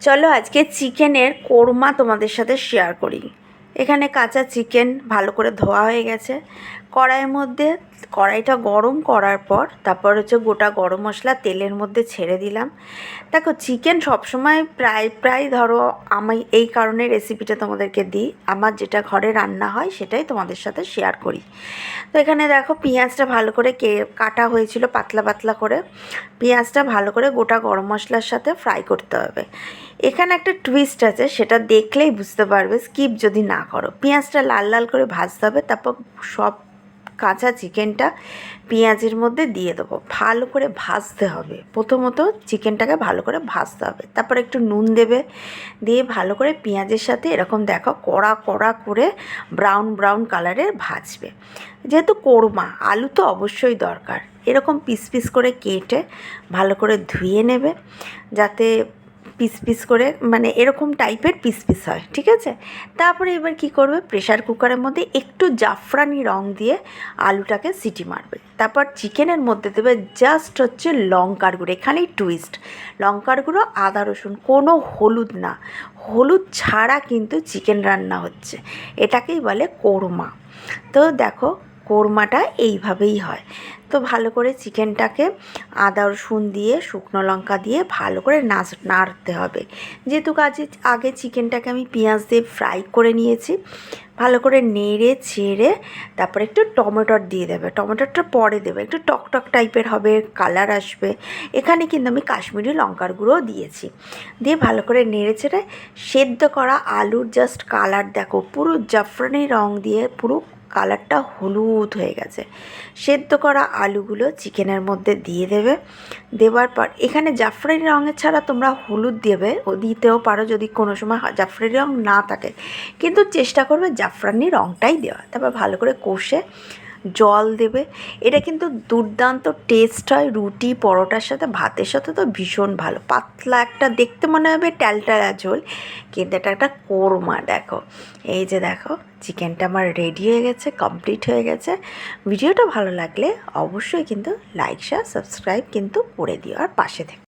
চলো আজকে চিকেনের কোরমা তোমাদের সাথে শেয়ার করি। এখানে কাঁচা চিকেন ভালো করে ধোয়া হয়ে গেছে। কড়াইটা গরম করার পর তারপর হচ্ছে গোটা গরম মশলা তেলের মধ্যে ছেড়ে দিলাম। দেখো চিকেন সবসময় প্রায় ধরো আমি এই কারণে রেসিপিটা তোমাদেরকে দিই, আমার যেটা ঘরে রান্না হয় সেটাই তোমাদের সাথে শেয়ার করি। তো এখানে দেখো পেঁয়াজটা ভালো করে কাটা হয়েছিল পাতলা পাতলা করে। পেঁয়াজটা ভালো করে গোটা গরম মশলার সাথে ফ্রাই করতে হবে। এখানে একটা টুইস্ট আছে, সেটা দেখলেই বুঝতে পারবে, স্কিপ যদি না করো। পেঁয়াজটা লাল লাল করে ভাজতে হবে, তারপর সব কাঁচা চিকেনটা পেঁয়াজের মধ্যে দিয়ে দেবো। ভালো করে ভাজতে হবে, প্রথমত চিকেনটাকে ভালো করে ভাজতে হবে, তারপর একটু নুন দেবে, দিয়ে ভালো করে পেঁয়াজের সাথে এরকম দেখো কড়া কড়া করে ব্রাউন ব্রাউন কালারের ভাজবে। যেহেতু কোরমা, আলু তো অবশ্যই দরকার। এরকম পিস পিস করে কেটে ভালো করে ধুয়ে নেবে, যাতে পিস পিস করে মানে এরকম টাইপের পিস পিস হয়, ঠিক আছে। তারপরে এবার কি করবে, প্রেশার কুকারের মধ্যে একটু জাফরানি রং দিয়ে আলুটাকে সিটি মারবে। তারপর চিকেনের মধ্যে দেবে জাস্ট হচ্ছে লঙ্কার গুঁড়ো, এখানেই টুইস্ট। লঙ্কার গুঁড়ো, আদা রসুন, কোনো হলুদ না, হলুদ ছাড়া কিন্তু চিকেন রান্না হচ্ছে, এটাকেই বলে কোরমা। তো দেখো কোরমাটা এইভাবেই হয়। তো ভালো করে চিকেনটাকে আদা রসুন দিয়ে শুকনো লঙ্কা দিয়ে ভালো করে নাড়তে হবে। যেহেতু আগে চিকেনটাকে আমি পেঁয়াজ দিয়ে ফ্রাই করে নিয়েছি, ভালো করে নেড়ে ছেড়ে তারপরে একটু টমেটোর দিয়ে দেবে। টমেটোটা পরে দেবে, একটু টক টাইপের হবে, কালার আসবে। এখানে কিন্তু আমি কাশ্মীরি লঙ্কার গুঁড়োও দিয়েছি। দিয়ে ভালো করে নেড়ে ছেড়ে সেদ্ধ করা আলুর জাস্ট কালার দেখো, পুরো জাফরানি রং দিয়ে পুরো কালারটা হলুদ হয়ে গেছে। সেদ্ধ করা আলুগুলো চিকেনের মধ্যে দিয়ে দেবে। দেওয়ার পর এখানে জাফরানি রঙের ছাড়া তোমরা হলুদ দিতেও পারো যদি কোনো সময় জাফরানি রঙ না থাকে, কিন্তু চেষ্টা করবে জাফরানি রঙটাই দেওয়া। তারপর ভালো করে কষে জল দেবে। এটা কিন্তু দুর্দান্ত টেস্ট হয়, রুটি পরোটার সাথে, ভাতের সাথে তো ভীষণ ভালো। পাতলা একটা দেখতে মনে হবে ট্যালট্যালা ঝোল, কিন্তু এটা একটা কোরমা। দেখো এই যে দেখো চিকেনটা আমার রেডি হয়ে গেছে, কমপ্লিট হয়ে গেছে। ভিডিওটা ভালো লাগলে অবশ্যই কিন্তু লাইক শেয়ার সাবস্ক্রাইব কিন্তু করে দিও, আর পাশে থেকে